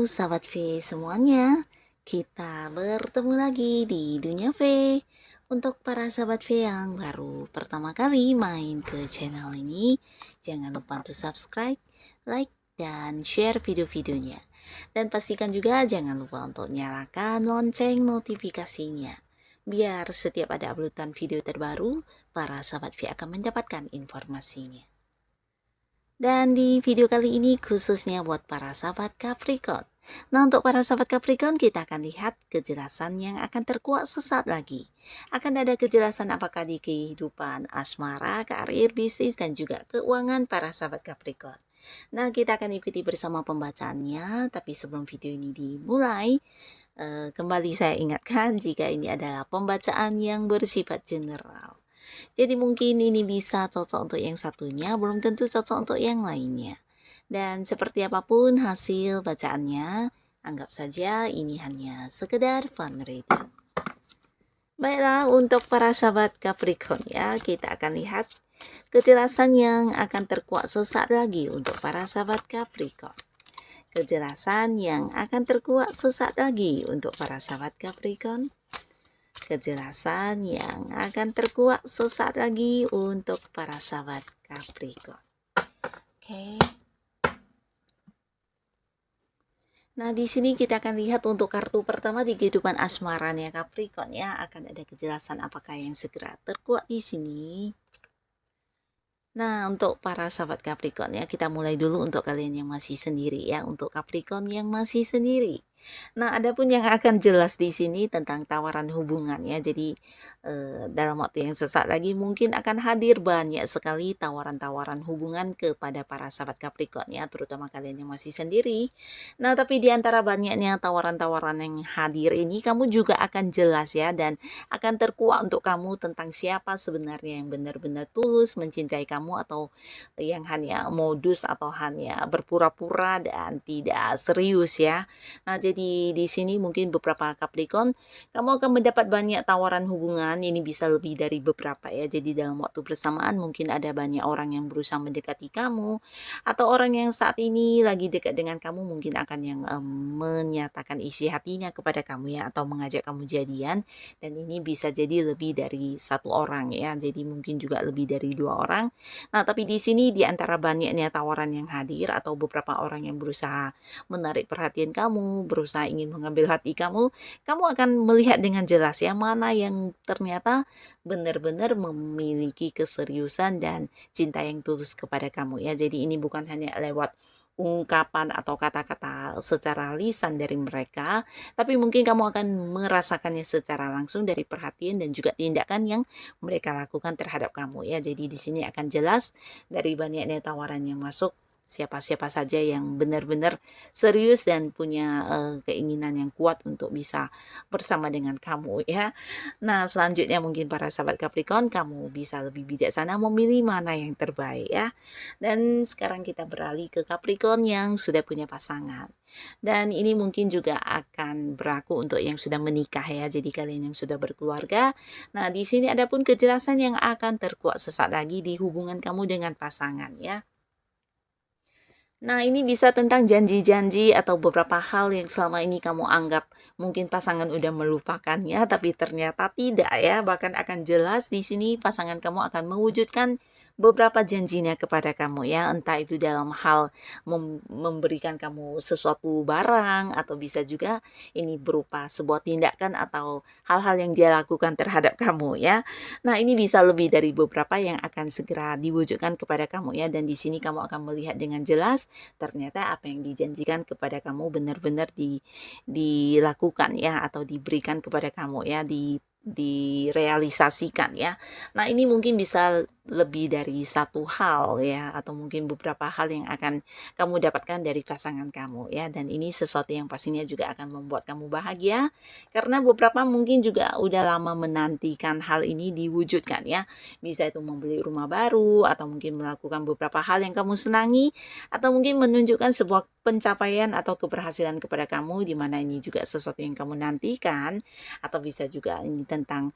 sahabat V semuanya, kita bertemu lagi di Dunia V. Untuk para sahabat V yang baru pertama kali main ke channel ini, jangan lupa untuk subscribe, like, dan share video-videonya. Dan pastikan juga jangan lupa untuk nyalakan lonceng notifikasinya. Biar setiap ada uploadan video terbaru, para sahabat V akan mendapatkan informasinya. Dan di video kali ini khususnya buat para sahabat Capricorn. Nah, untuk para sahabat Capricorn kita akan lihat kejelasan yang akan terkuak sesaat lagi. Akan ada kejelasan apakah di kehidupan asmara, karir, bisnis, dan juga keuangan para sahabat Capricorn. Nah, kita akan ikuti bersama pembacaannya, tapi sebelum video ini dimulai, kembali saya ingatkan jika ini adalah pembacaan yang bersifat general. Jadi mungkin ini bisa cocok untuk yang satunya, belum tentu cocok untuk yang lainnya. Dan seperti apapun hasil bacaannya, anggap saja ini hanya sekedar fun reading. Baiklah, untuk para sahabat Capricorn ya, kita akan lihat kejelasan yang akan terkuak sesaat lagi untuk para sahabat Capricorn. Kejelasan yang akan terkuak sesaat lagi untuk para sahabat Capricorn. Kejelasan yang akan terkuak sesaat lagi untuk para sahabat Capricorn. Oke. Nah, di sini kita akan lihat untuk kartu pertama di kehidupan asmaranya Capricorn ya, akan ada kejelasan apakah yang segera terkuak di sini. Nah, untuk para sahabat Capricorn ya, kita mulai dulu untuk kalian yang masih sendiri ya, untuk Capricorn yang masih sendiri. Nah, adapun yang akan jelas di sini tentang tawaran hubungan ya. Jadi dalam waktu yang sesaat lagi mungkin akan hadir banyak sekali tawaran-tawaran hubungan kepada para sahabat Capricorn ya, terutama kalian yang masih sendiri. Nah, tapi di antara banyaknya tawaran-tawaran yang hadir ini, kamu juga akan jelas ya, dan akan terkuak untuk kamu tentang siapa sebenarnya yang benar-benar tulus mencintai kamu, atau yang hanya modus atau hanya berpura-pura dan tidak serius ya. Nah, jadi di sini mungkin beberapa Capricorn, kamu akan mendapat banyak tawaran hubungan, ini bisa lebih dari beberapa ya. Jadi dalam waktu bersamaan mungkin ada banyak orang yang berusaha mendekati kamu, atau orang yang saat ini lagi dekat dengan kamu mungkin akan yang menyatakan isi hatinya kepada kamu ya, atau mengajak kamu jadian, dan ini bisa jadi lebih dari satu orang ya. Jadi mungkin juga lebih dari 2 orang. Nah, tapi di sini di antara banyaknya tawaran yang hadir atau beberapa orang yang berusaha menarik perhatian kamu, berusaha ingin mengambil hati kamu, kamu akan melihat dengan jelas ya mana yang ternyata benar-benar memiliki keseriusan dan cinta yang tulus kepada kamu ya. Jadi ini bukan hanya lewat ungkapan atau kata-kata secara lisan dari mereka, tapi mungkin kamu akan merasakannya secara langsung dari perhatian dan juga tindakan yang mereka lakukan terhadap kamu ya. Jadi di sini akan jelas dari banyaknya tawaran yang masuk, siapa-siapa saja yang benar-benar serius dan punya keinginan yang kuat untuk bisa bersama dengan kamu ya. Nah, selanjutnya mungkin para sahabat Capricorn, kamu bisa lebih bijaksana memilih mana yang terbaik ya. Dan sekarang kita beralih ke Capricorn yang sudah punya pasangan. Dan ini mungkin juga akan berlaku untuk yang sudah menikah ya. Jadi kalian yang sudah berkeluarga. Nah, di sini ada pun kejelasan yang akan terkuak sesaat lagi di hubungan kamu dengan pasangan ya. Nah, ini bisa tentang janji-janji atau beberapa hal yang selama ini kamu anggap mungkin pasangan udah melupakannya, tapi ternyata tidak ya. Bahkan akan jelas di sini pasangan kamu akan mewujudkan beberapa janjinya kepada kamu ya. Entah itu dalam hal memberikan kamu sesuatu barang, atau bisa juga ini berupa sebuah tindakan atau hal-hal yang dia lakukan terhadap kamu ya. Nah, ini bisa lebih dari beberapa yang akan segera diwujudkan kepada kamu ya. Dan di sini kamu akan melihat dengan jelas ternyata apa yang dijanjikan kepada kamu benar-benar dilakukan ya, atau diberikan kepada kamu ya, direalisasikan ya. Nah, ini mungkin bisa lebih dari satu hal ya, atau mungkin beberapa hal yang akan kamu dapatkan dari pasangan kamu ya. Dan ini sesuatu yang pastinya juga akan membuat kamu bahagia, karena beberapa mungkin juga udah lama menantikan hal ini diwujudkan ya. Bisa itu membeli rumah baru, atau mungkin melakukan beberapa hal yang kamu senangi, atau mungkin menunjukkan sebuah pencapaian atau keberhasilan kepada kamu, di mana ini juga sesuatu yang kamu nantikan, atau bisa juga ini tentang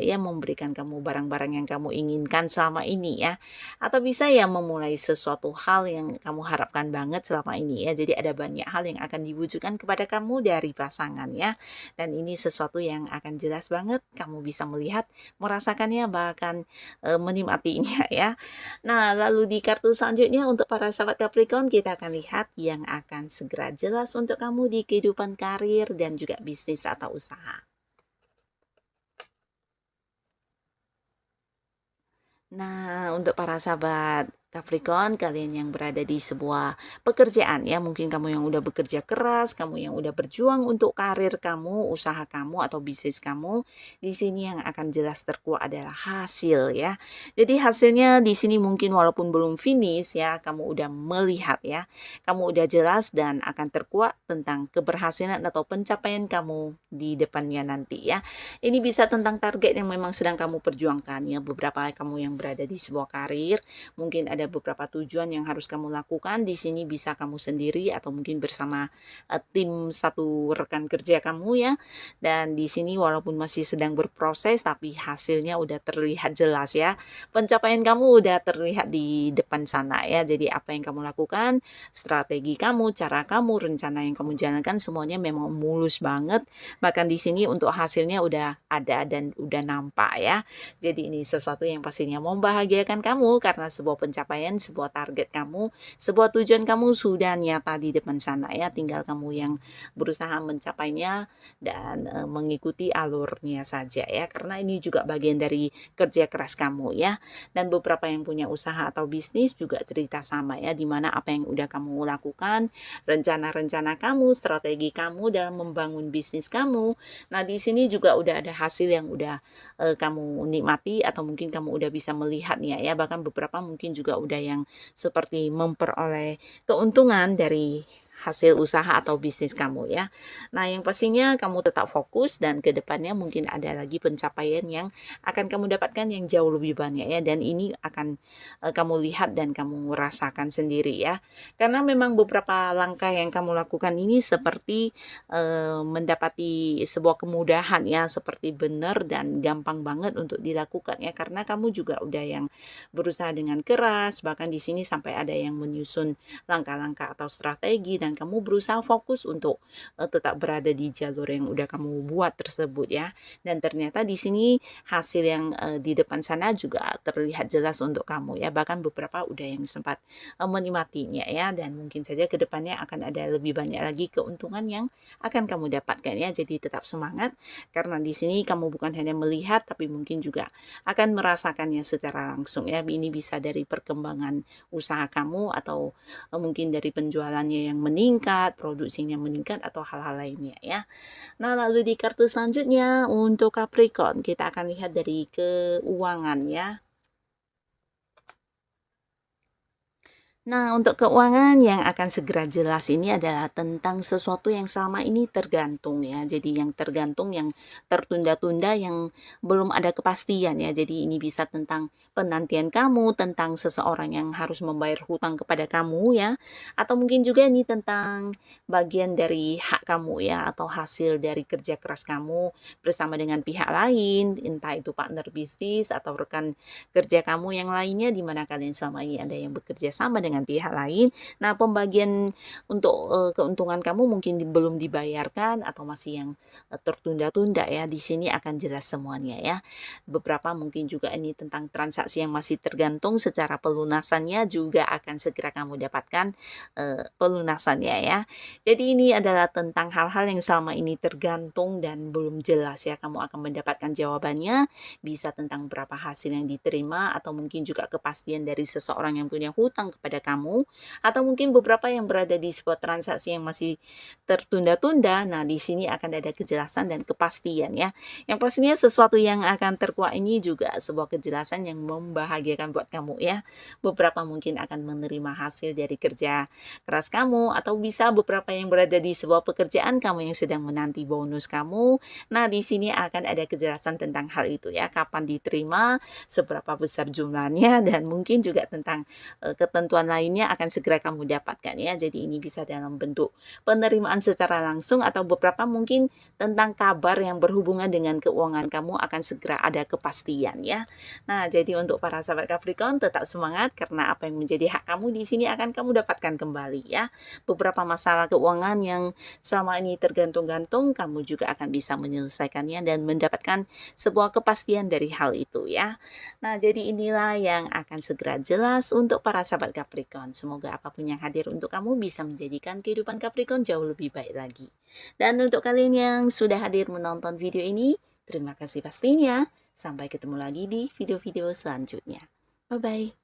ya memberikan kamu barang-barang yang kamu inginkan selama ini ya, atau bisa ya memulai sesuatu hal yang kamu harapkan banget selama ini ya. Jadi ada banyak hal yang akan diwujudkan kepada kamu dari pasangan ya, dan ini sesuatu yang akan jelas banget kamu bisa melihat, merasakannya, bahkan menikmatinya ya. Nah, lalu di kartu selanjutnya untuk para sahabat Capricorn, kita akan lihat yang akan segera jelas untuk kamu di kehidupan karir dan juga bisnis atau usaha. Nah, untuk para sahabat Capricorn, kalian yang berada di sebuah pekerjaan ya, mungkin kamu yang udah bekerja keras, kamu yang udah berjuang untuk karir kamu, usaha kamu atau bisnis kamu, di sini yang akan jelas terkuat adalah hasil ya. Jadi hasilnya di sini mungkin walaupun belum finish ya, kamu udah melihat ya, kamu udah jelas dan akan terkuat tentang keberhasilan atau pencapaian kamu di depannya nanti ya. Ini bisa tentang target yang memang sedang kamu perjuangkan ya, beberapa kamu yang berada di sebuah karir, mungkin ada beberapa tujuan yang harus kamu lakukan. Di sini bisa kamu sendiri atau mungkin bersama tim satu rekan kerja kamu ya. Dan di sini walaupun masih sedang berproses tapi hasilnya udah terlihat jelas ya. Pencapaian kamu udah terlihat di depan sana ya. Jadi apa yang kamu lakukan, strategi kamu, cara kamu, rencana yang kamu jalankan semuanya memang mulus banget. Bahkan di sini untuk hasilnya udah ada dan udah nampak ya. Jadi ini sesuatu yang pastinya membahagiakan kamu karena sebuah pencapaian, sebuah target kamu, sebuah tujuan kamu sudah nyata di depan sana ya. Tinggal kamu yang berusaha mencapainya dan mengikuti alurnya saja ya. Karena ini juga bagian dari kerja keras kamu ya. Dan beberapa yang punya usaha atau bisnis juga cerita sama ya. Dimana apa yang udah kamu lakukan, rencana-rencana kamu, strategi kamu dalam membangun bisnis kamu. Nah di sini juga udah ada hasil yang udah kamu nikmati atau mungkin kamu udah bisa melihatnya ya, bahkan beberapa mungkin juga udah yang seperti memperoleh keuntungan dari hasil usaha atau bisnis kamu ya. Nah yang pastinya kamu tetap fokus dan kedepannya mungkin ada lagi pencapaian yang akan kamu dapatkan yang jauh lebih banyak ya, dan ini akan kamu lihat dan kamu rasakan sendiri ya, karena memang beberapa langkah yang kamu lakukan ini seperti mendapati sebuah kemudahan ya, seperti benar dan gampang banget untuk dilakukan ya, karena kamu juga udah yang berusaha dengan keras, bahkan di sini sampai ada yang menyusun langkah-langkah atau strategi dan kamu berusaha fokus untuk tetap berada di jalur yang udah kamu buat tersebut ya. Dan ternyata di sini hasil yang di depan sana juga terlihat jelas untuk kamu ya, bahkan beberapa udah yang sempat menikmatinya ya, dan mungkin saja kedepannya akan ada lebih banyak lagi keuntungan yang akan kamu dapatkan ya. Jadi tetap semangat karena di sini kamu bukan hanya melihat tapi mungkin juga akan merasakannya secara langsung ya. Ini bisa dari perkembangan usaha kamu atau mungkin dari penjualannya yang meningkat, produksinya meningkat atau hal-hal lainnya ya. Nah, lalu di kartu selanjutnya untuk Capricorn, kita akan lihat dari keuangan ya. Nah, untuk keuangan yang akan segera jelas ini adalah tentang sesuatu yang selama ini tergantung ya. Jadi yang tergantung, yang tertunda-tunda, yang belum ada kepastian ya. Jadi ini bisa tentang penantian kamu, tentang seseorang yang harus membayar hutang kepada kamu ya. Atau mungkin juga ini tentang bagian dari hak kamu ya, atau hasil dari kerja keras kamu bersama dengan pihak lain, entah itu partner bisnis atau rekan kerja kamu yang lainnya, di mana kalian selama ini ada yang bekerja sama dengan pihak lain. Nah, pembagian untuk keuntungan kamu mungkin belum dibayarkan atau masih yang tertunda-tunda ya. Di sini akan jelas semuanya ya. Beberapa mungkin juga ini tentang transaksi yang masih tergantung, secara pelunasannya juga akan segera kamu dapatkan pelunasannya ya. Jadi ini adalah tentang hal-hal yang selama ini tergantung dan belum jelas ya. Kamu akan mendapatkan jawabannya, bisa tentang berapa hasil yang diterima atau mungkin juga kepastian dari seseorang yang punya hutang kepada kamu, atau mungkin beberapa yang berada di sebuah transaksi yang masih tertunda-tunda. Nah, di sini akan ada kejelasan dan kepastian ya. Yang pastinya sesuatu yang akan terkuak ini juga sebuah kejelasan yang membahagiakan buat kamu ya. Beberapa mungkin akan menerima hasil dari kerja keras kamu, atau bisa beberapa yang berada di sebuah pekerjaan kamu yang sedang menanti bonus kamu. Nah, di sini akan ada kejelasan tentang hal itu ya, kapan diterima, seberapa besar jumlahnya, dan mungkin juga tentang ketentuan lainnya akan segera kamu dapatkan ya. Jadi ini bisa dalam bentuk penerimaan secara langsung atau beberapa mungkin tentang kabar yang berhubungan dengan keuangan kamu akan segera ada kepastian ya. Nah, jadi untuk para sahabat Capricorn tetap semangat karena apa yang menjadi hak kamu di sini akan kamu dapatkan kembali ya. Beberapa masalah keuangan yang selama ini tergantung-gantung kamu juga akan bisa menyelesaikannya dan mendapatkan sebuah kepastian dari hal itu ya. Nah, jadi inilah yang akan segera jelas untuk para sahabat Capricorn. Semoga apapun yang hadir untuk kamu bisa menjadikan kehidupan Capricorn jauh lebih baik lagi. Dan untuk kalian yang sudah hadir menonton video ini, terima kasih pastinya. Sampai ketemu lagi di video-video selanjutnya. Bye-bye.